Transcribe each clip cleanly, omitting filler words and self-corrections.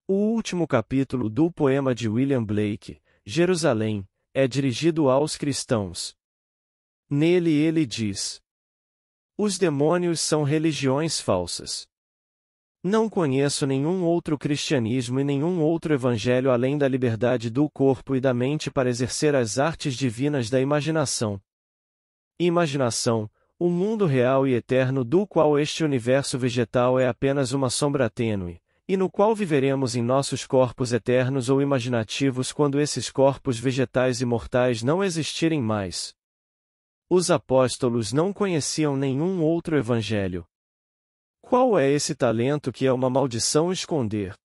O último capítulo do poema de William Blake, Jerusalém, é dirigido aos cristãos. Nele ele diz: os demônios são religiões falsas. Não conheço nenhum outro cristianismo e nenhum outro evangelho além da liberdade do corpo e da mente para exercer as artes divinas da imaginação. Imaginação, o mundo real e eterno do qual este universo vegetal é apenas uma sombra tênue, e no qual viveremos em nossos corpos eternos ou imaginativos quando esses corpos vegetais e mortais não existirem mais. Os apóstolos não conheciam nenhum outro evangelho. Qual é esse talento que é uma maldição esconder?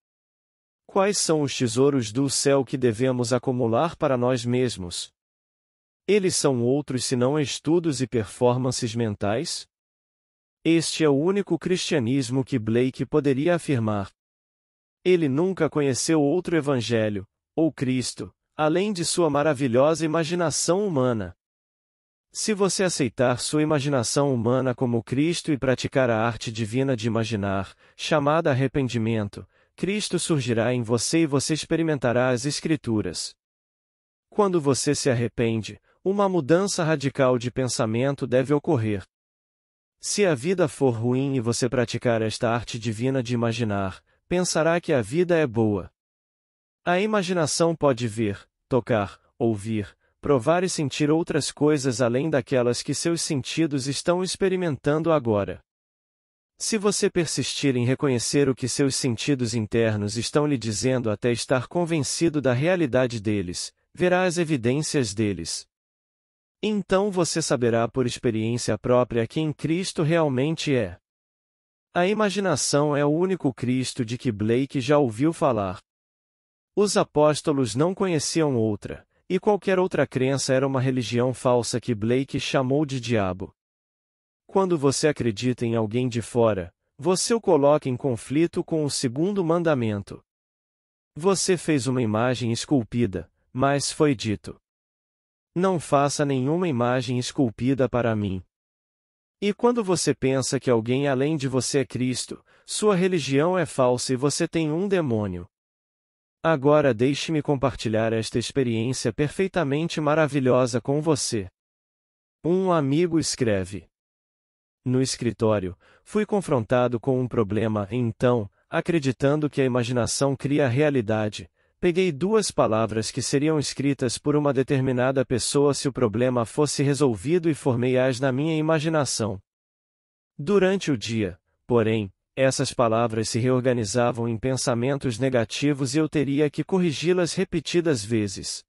Quais são os tesouros do céu que devemos acumular para nós mesmos? Eles são outros senão estudos e performances mentais? Este é o único cristianismo que Blake poderia afirmar. Ele nunca conheceu outro evangelho, ou Cristo, além de sua maravilhosa imaginação humana. Se você aceitar sua imaginação humana como Cristo e praticar a arte divina de imaginar, chamada arrependimento, Cristo surgirá em você e você experimentará as Escrituras. Quando você se arrepende, uma mudança radical de pensamento deve ocorrer. Se a vida for ruim e você praticar esta arte divina de imaginar, pensará que a vida é boa. A imaginação pode ver, tocar, ouvir, provar e sentir outras coisas além daquelas que seus sentidos estão experimentando agora. Se você persistir em reconhecer o que seus sentidos internos estão lhe dizendo até estar convencido da realidade deles, verá as evidências deles. Então você saberá por experiência própria quem Cristo realmente é. A imaginação é o único Cristo de que Blake já ouviu falar. Os apóstolos não conheciam outra, e qualquer outra crença era uma religião falsa que Blake chamou de diabo. Quando você acredita em alguém de fora, você o coloca em conflito com o segundo mandamento. Você fez uma imagem esculpida, mas foi dito: não faça nenhuma imagem esculpida para mim. E quando você pensa que alguém além de você é Cristo, sua religião é falsa e você tem um demônio. Agora deixe-me compartilhar esta experiência perfeitamente maravilhosa com você. Um amigo escreve: no escritório, fui confrontado com um problema e então, acreditando que a imaginação cria a realidade, peguei duas palavras que seriam escritas por uma determinada pessoa se o problema fosse resolvido e formei-as na minha imaginação. Durante o dia, porém, essas palavras se reorganizavam em pensamentos negativos e eu teria que corrigi-las repetidas vezes.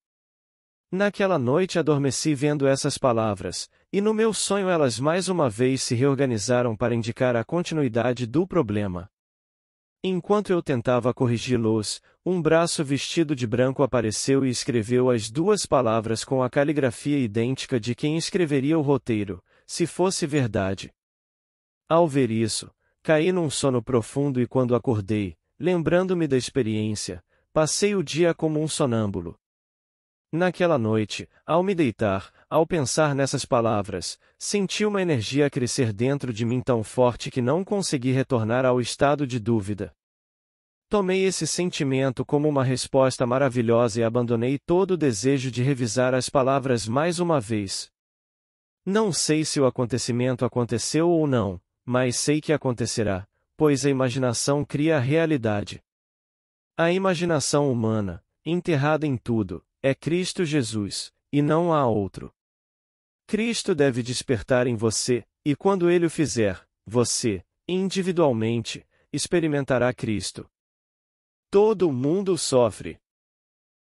Naquela noite adormeci vendo essas palavras, e no meu sonho elas mais uma vez se reorganizaram para indicar a continuidade do problema. Enquanto eu tentava corrigi-los, um braço vestido de branco apareceu e escreveu as duas palavras com a caligrafia idêntica de quem escreveria o roteiro, se fosse verdade. Ao ver isso, caí num sono profundo e quando acordei, lembrando-me da experiência, passei o dia como um sonâmbulo. Naquela noite, ao me deitar, ao pensar nessas palavras, senti uma energia crescer dentro de mim tão forte que não consegui retornar ao estado de dúvida. Tomei esse sentimento como uma resposta maravilhosa e abandonei todo o desejo de revisar as palavras mais uma vez. Não sei se o acontecimento aconteceu ou não, mas sei que acontecerá, pois a imaginação cria a realidade. A imaginação humana, enterrada em tudo, é Cristo Jesus, e não há outro. Cristo deve despertar em você, e quando ele o fizer, você, individualmente, experimentará Cristo. Todo mundo sofre.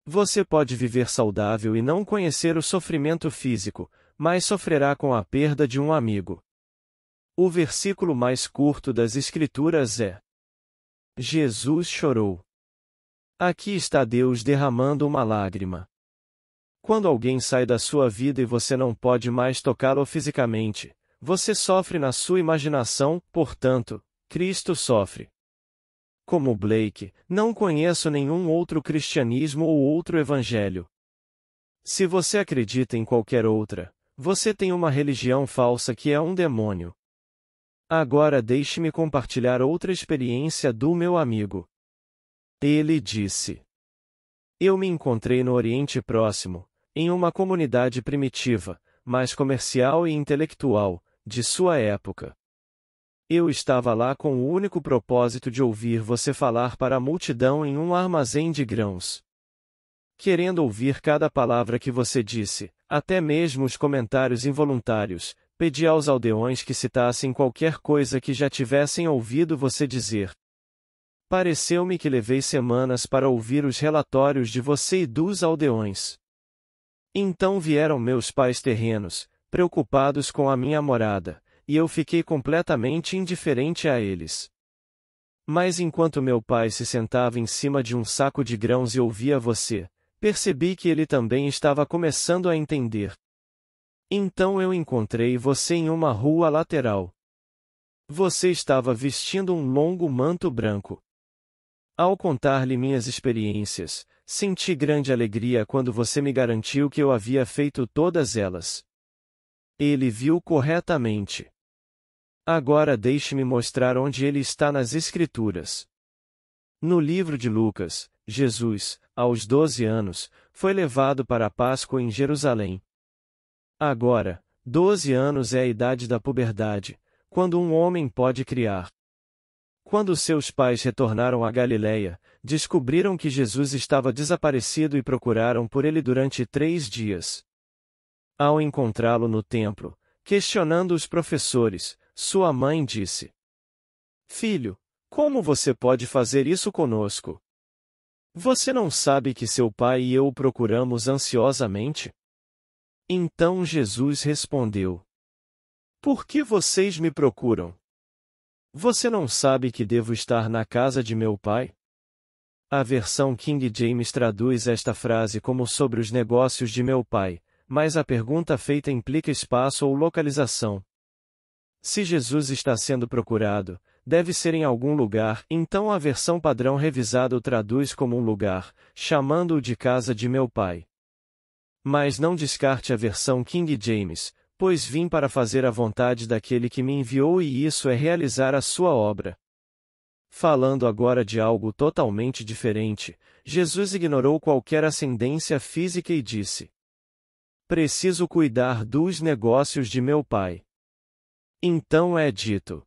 Você pode viver saudável e não conhecer o sofrimento físico, mas sofrerá com a perda de um amigo. O versículo mais curto das Escrituras é: Jesus chorou. Aqui está Deus derramando uma lágrima. Quando alguém sai da sua vida e você não pode mais tocá-lo fisicamente, você sofre na sua imaginação, portanto, Cristo sofre. Como Blake, não conheço nenhum outro cristianismo ou outro evangelho. Se você acredita em qualquer outra, você tem uma religião falsa que é um demônio. Agora deixe-me compartilhar outra experiência do meu amigo. Ele disse: Eu me encontrei no Oriente Próximo, em uma comunidade primitiva, mais comercial e intelectual, de sua época. Eu estava lá com o único propósito de ouvir você falar para a multidão em um armazém de grãos. Querendo ouvir cada palavra que você disse, até mesmo os comentários involuntários, pedi aos aldeões que citassem qualquer coisa que já tivessem ouvido você dizer. Pareceu-me que levei semanas para ouvir os relatórios de você e dos aldeões. Então vieram meus pais terrenos, preocupados com a minha morada, e eu fiquei completamente indiferente a eles. Mas enquanto meu pai se sentava em cima de um saco de grãos e ouvia você, percebi que ele também estava começando a entender. Então eu encontrei você em uma rua lateral. Você estava vestindo um longo manto branco. Ao contar-lhe minhas experiências, senti grande alegria quando você me garantiu que eu havia feito todas elas. Ele viu corretamente. Agora deixe-me mostrar onde ele está nas Escrituras. No livro de Lucas, Jesus, aos 12 anos, foi levado para a Páscoa em Jerusalém. Agora, 12 anos é a idade da puberdade, quando um homem pode criar. Quando seus pais retornaram a Galiléia, descobriram que Jesus estava desaparecido e procuraram por ele durante 3 dias. Ao encontrá-lo no templo, questionando os professores, sua mãe disse: Filho, como você pode fazer isso conosco? Você não sabe que seu pai e eu o procuramos ansiosamente? Então Jesus respondeu: Por que vocês me procuram? Você não sabe que devo estar na casa de meu pai? A versão King James traduz esta frase como sobre os negócios de meu pai, mas a pergunta feita implica espaço ou localização. Se Jesus está sendo procurado, deve ser em algum lugar, então a versão padrão revisada o traduz como um lugar, chamando-o de casa de meu pai. Mas não descarte a versão King James, pois vim para fazer a vontade daquele que me enviou e isso é realizar a sua obra. Falando agora de algo totalmente diferente, Jesus ignorou qualquer ascendência física e disse: Preciso cuidar dos negócios de meu pai. Então é dito.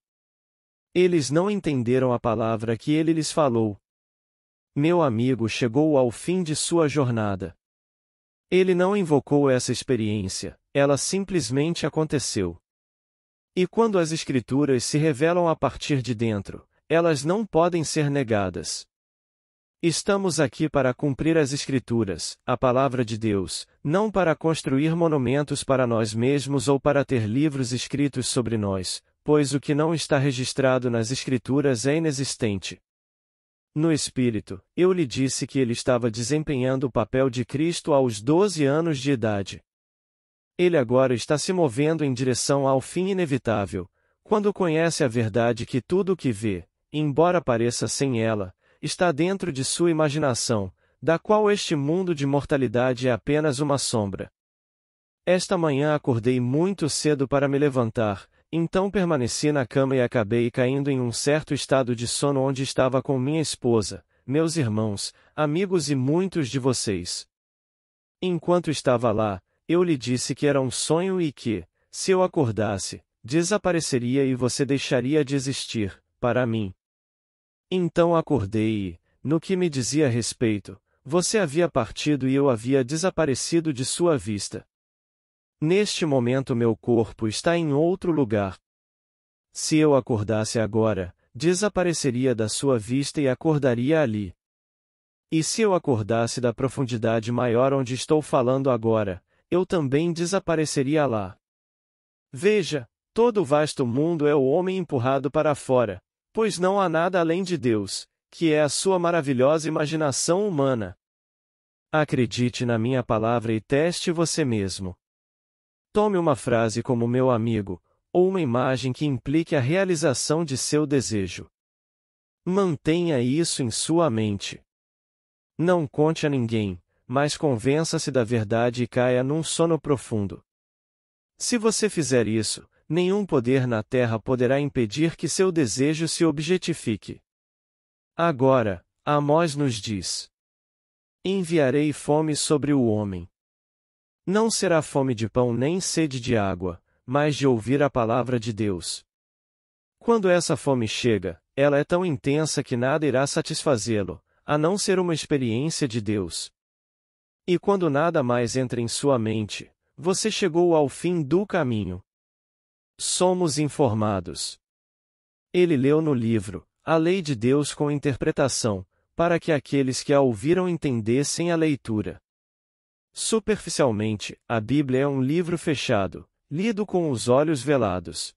Eles não entenderam a palavra que ele lhes falou. Meu amigo chegou ao fim de sua jornada. Ele não invocou essa experiência, ela simplesmente aconteceu. E quando as Escrituras se revelam a partir de dentro, elas não podem ser negadas. Estamos aqui para cumprir as Escrituras, a palavra de Deus, não para construir monumentos para nós mesmos ou para ter livros escritos sobre nós, pois o que não está registrado nas Escrituras é inexistente. No Espírito, eu lhe disse que ele estava desempenhando o papel de Cristo aos 12 anos de idade. Ele agora está se movendo em direção ao fim inevitável, quando conhece a verdade que tudo o que vê, embora pareça sem ela, está dentro de sua imaginação, da qual este mundo de mortalidade é apenas uma sombra. Esta manhã acordei muito cedo para me levantar, então permaneci na cama e acabei caindo em um certo estado de sono onde estava com minha esposa, meus irmãos, amigos e muitos de vocês. Enquanto estava lá, eu lhe disse que era um sonho e que, se eu acordasse, desapareceria e você deixaria de existir, para mim. Então acordei e, no que me dizia a respeito, você havia partido e eu havia desaparecido de sua vista. Neste momento meu corpo está em outro lugar. Se eu acordasse agora, desapareceria da sua vista e acordaria ali. E se eu acordasse da profundidade maior onde estou falando agora, eu também desapareceria lá. Veja, todo o vasto mundo é o homem empurrado para fora, pois não há nada além de Deus, que é a sua maravilhosa imaginação humana. Acredite na minha palavra e teste você mesmo. Tome uma frase como meu amigo, ou uma imagem que implique a realização de seu desejo. Mantenha isso em sua mente. Não conte a ninguém, mas convença-se da verdade e caia num sono profundo. Se você fizer isso, nenhum poder na terra poderá impedir que seu desejo se objetifique. Agora, Amós nos diz: enviarei fome sobre o homem. Não será fome de pão nem sede de água, mas de ouvir a palavra de Deus. Quando essa fome chega, ela é tão intensa que nada irá satisfazê-lo, a não ser uma experiência de Deus. E quando nada mais entra em sua mente, você chegou ao fim do caminho. Somos informados. Ele leu no livro a lei de Deus com interpretação, para que aqueles que a ouviram entendessem a leitura. Superficialmente, a Bíblia é um livro fechado, lido com os olhos velados.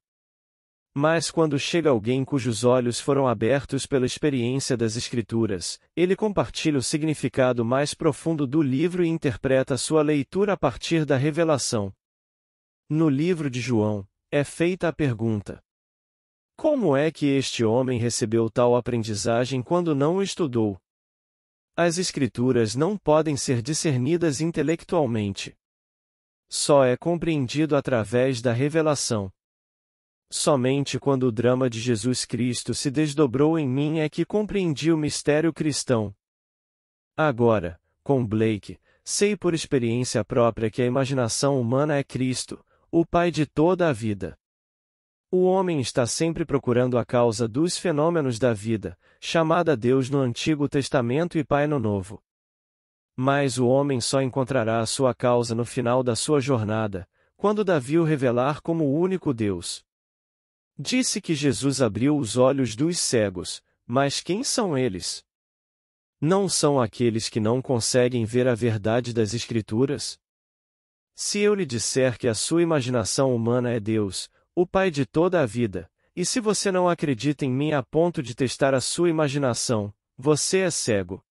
Mas quando chega alguém cujos olhos foram abertos pela experiência das Escrituras, ele compartilha o significado mais profundo do livro e interpreta sua leitura a partir da revelação. No livro de João, é feita a pergunta: como é que este homem recebeu tal aprendizagem quando não o estudou? As Escrituras não podem ser discernidas intelectualmente. Só é compreendido através da revelação. Somente quando o drama de Jesus Cristo se desdobrou em mim é que compreendi o mistério cristão. Agora, com Blake, sei por experiência própria que a imaginação humana é Cristo, o Pai de toda a vida. O homem está sempre procurando a causa dos fenômenos da vida, chamada Deus no Antigo Testamento e Pai no Novo. Mas o homem só encontrará a sua causa no final da sua jornada, quando Davi o revelar como o único Deus. Disse que Jesus abriu os olhos dos cegos, mas quem são eles? Não são aqueles que não conseguem ver a verdade das Escrituras? Se eu lhe disser que a sua imaginação humana é Deus, o Pai de toda a vida, e se você não acredita em mim a ponto de testar a sua imaginação, você é cego.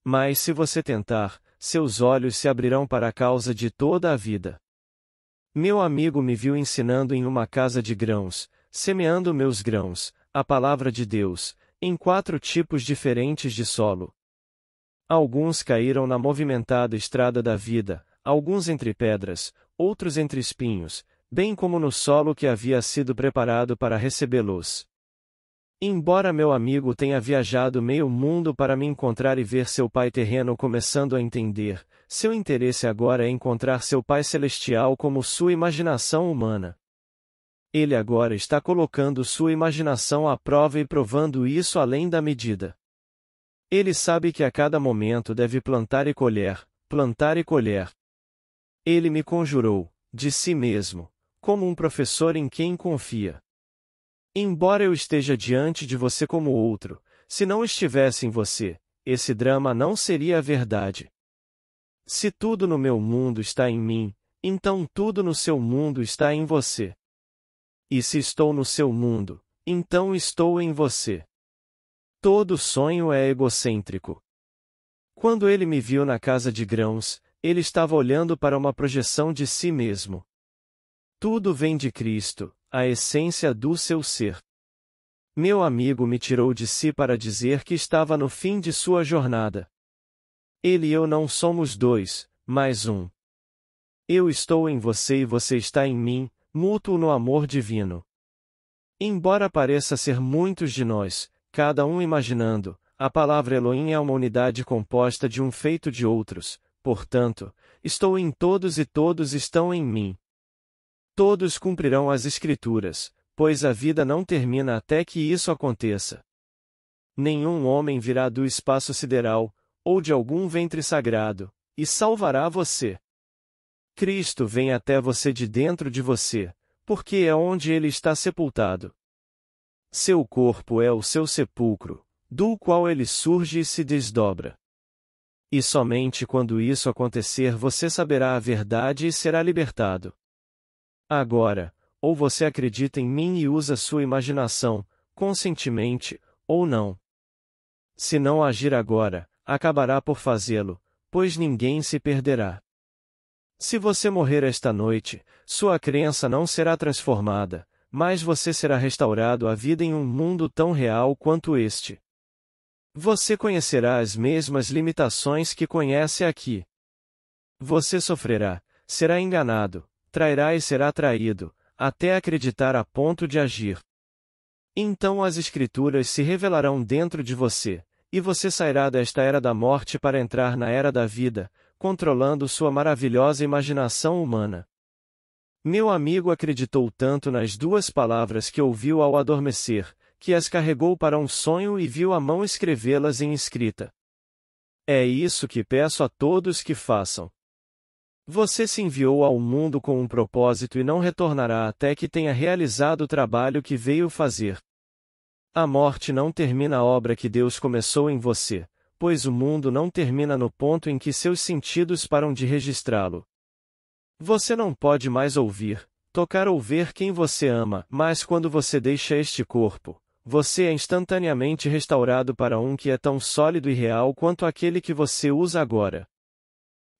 Mas se você tentar, seus olhos se abrirão para a causa de toda a vida. Meu amigo me viu ensinando em uma casa de grãos, semeando meus grãos, a palavra de Deus, em 4 tipos diferentes de solo. Alguns caíram na movimentada estrada da vida, alguns entre pedras, outros entre espinhos, bem como no solo que havia sido preparado para recebê-los. Embora meu amigo tenha viajado meio mundo para me encontrar e ver seu pai terreno começando a entender, seu interesse agora é encontrar seu pai celestial como sua imaginação humana. Ele agora está colocando sua imaginação à prova e provando isso além da medida. Ele sabe que a cada momento deve plantar e colher, plantar e colher. Ele me conjurou, de si mesmo, como um professor em quem confia. Embora eu esteja diante de você como outro, se não estivesse em você, esse drama não seria a verdade. Se tudo no meu mundo está em mim, então tudo no seu mundo está em você. E se estou no seu mundo, então estou em você. Todo sonho é egocêntrico. Quando ele me viu na casa de grãos, ele estava olhando para uma projeção de si mesmo. Tudo vem de Cristo, a essência do seu ser. Meu amigo me tirou de si para dizer que estava no fim de sua jornada. Ele e eu não somos 2, mas 1. Eu estou em você e você está em mim, mútuo no amor divino. Embora pareça ser muitos de nós, cada um imaginando, a palavra Elohim é uma unidade composta de um feito de outros, portanto, estou em todos e todos estão em mim. Todos cumprirão as Escrituras, pois a vida não termina até que isso aconteça. Nenhum homem virá do espaço sideral, ou de algum ventre sagrado, e salvará você. Cristo vem até você de dentro de você, porque é onde ele está sepultado. Seu corpo é o seu sepulcro, do qual ele surge e se desdobra. E somente quando isso acontecer você saberá a verdade e será libertado. Agora, ou você acredita em mim e usa sua imaginação, conscientemente, ou não. Se não agir agora, acabará por fazê-lo, pois ninguém se perderá. Se você morrer esta noite, sua crença não será transformada, mas você será restaurado à vida em um mundo tão real quanto este. Você conhecerá as mesmas limitações que conhece aqui. Você sofrerá, será enganado, trairá e será traído, até acreditar a ponto de agir. Então as Escrituras se revelarão dentro de você, e você sairá desta era da morte para entrar na era da vida, controlando sua maravilhosa imaginação humana. Meu amigo acreditou tanto nas duas palavras que ouviu ao adormecer, que as carregou para um sonho e viu a mão escrevê-las em escrita. É isso que peço a todos que façam. Você se enviou ao mundo com um propósito e não retornará até que tenha realizado o trabalho que veio fazer. A morte não termina a obra que Deus começou em você, pois o mundo não termina no ponto em que seus sentidos param de registrá-lo. Você não pode mais ouvir, tocar ou ver quem você ama, mas quando você deixa este corpo, você é instantaneamente restaurado para um que é tão sólido e real quanto aquele que você usa agora.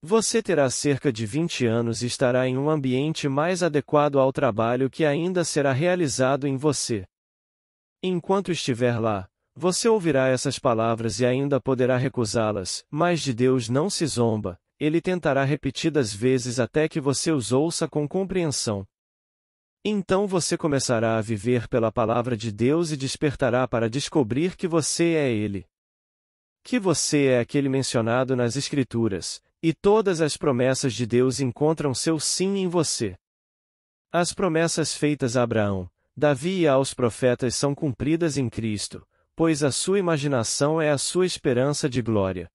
Você terá cerca de 20 anos e estará em um ambiente mais adequado ao trabalho que ainda será realizado em você. Enquanto estiver lá, você ouvirá essas palavras e ainda poderá recusá-las, mas de Deus não se zomba, Ele tentará repetidas vezes até que você os ouça com compreensão. Então você começará a viver pela palavra de Deus e despertará para descobrir que você é Ele. Que você é aquele mencionado nas Escrituras, e todas as promessas de Deus encontram seu sim em você. As promessas feitas a Abraão, Davi e aos profetas são cumpridas em Cristo, pois a sua imaginação é a sua esperança de glória.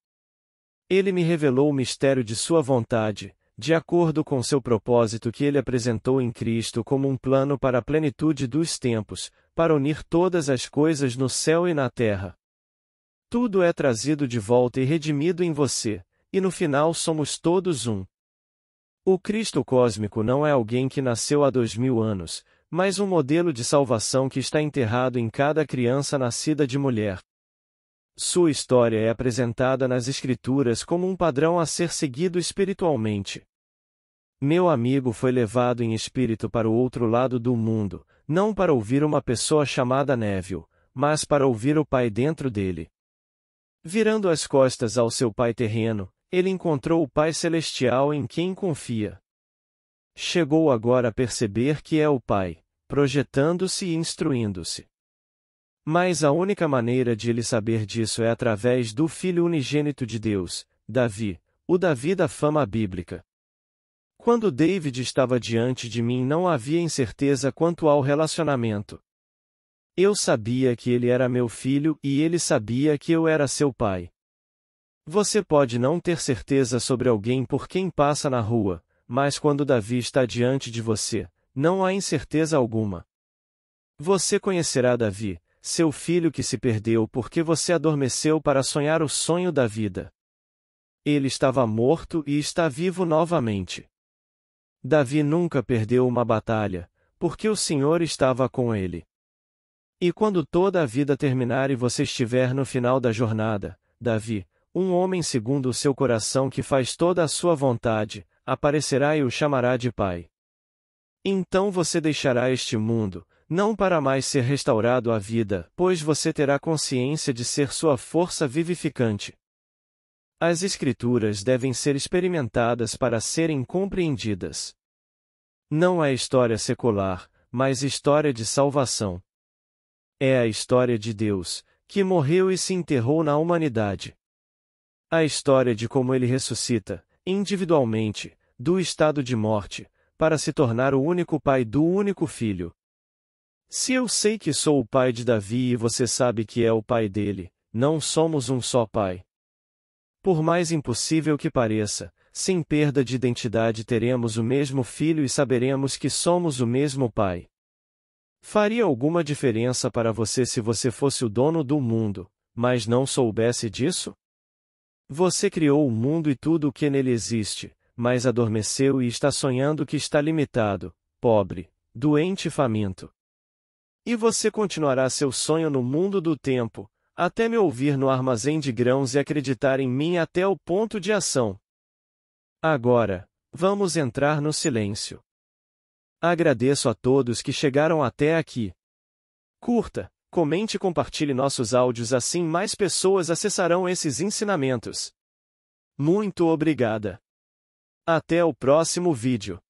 Ele me revelou o mistério de sua vontade, de acordo com seu propósito que ele apresentou em Cristo como um plano para a plenitude dos tempos, para unir todas as coisas no céu e na terra. Tudo é trazido de volta e redimido em você, e no final somos todos um. O Cristo cósmico não é alguém que nasceu há 2000 anos, mas um modelo de salvação que está enterrado em cada criança nascida de mulher. Sua história é apresentada nas Escrituras como um padrão a ser seguido espiritualmente. Meu amigo foi levado em espírito para o outro lado do mundo, não para ouvir uma pessoa chamada Neville, mas para ouvir o Pai dentro dele. Virando as costas ao seu pai terreno, ele encontrou o Pai celestial em quem confia. Chegou agora a perceber que é o Pai, projetando-se e instruindo-se. Mas a única maneira de ele saber disso é através do Filho unigênito de Deus, Davi, o Davi da fama bíblica. Quando David estava diante de mim não havia incerteza quanto ao relacionamento. Eu sabia que ele era meu filho e ele sabia que eu era seu pai. Você pode não ter certeza sobre alguém por quem passa na rua, mas quando Davi está diante de você, não há incerteza alguma. Você conhecerá Davi, seu filho que se perdeu porque você adormeceu para sonhar o sonho da vida. Ele estava morto e está vivo novamente. Davi nunca perdeu uma batalha, porque o Senhor estava com ele. E quando toda a vida terminar e você estiver no final da jornada, Davi, um homem segundo o seu coração que faz toda a sua vontade, aparecerá e o chamará de pai. Então você deixará este mundo, não para mais ser restaurado à vida, pois você terá consciência de ser sua força vivificante. As Escrituras devem ser experimentadas para serem compreendidas. Não é história secular, mas história de salvação. É a história de Deus, que morreu e se enterrou na humanidade. A história de como ele ressuscita, individualmente, do estado de morte, para se tornar o único pai do único filho. Se eu sei que sou o pai de Davi e você sabe que é o pai dele, não somos um só pai. Por mais impossível que pareça, sem perda de identidade teremos o mesmo filho e saberemos que somos o mesmo pai. Faria alguma diferença para você se você fosse o dono do mundo, mas não soubesse disso? Você criou o mundo e tudo o que nele existe, mas adormeceu e está sonhando que está limitado, pobre, doente e faminto. E você continuará seu sonho no mundo do tempo, até me ouvir no armazém de grãos e acreditar em mim até o ponto de ação. Agora, vamos entrar no silêncio. Agradeço a todos que chegaram até aqui. Curta, comente e compartilhe nossos áudios, assim mais pessoas acessarão esses ensinamentos. Muito obrigada. Até o próximo vídeo.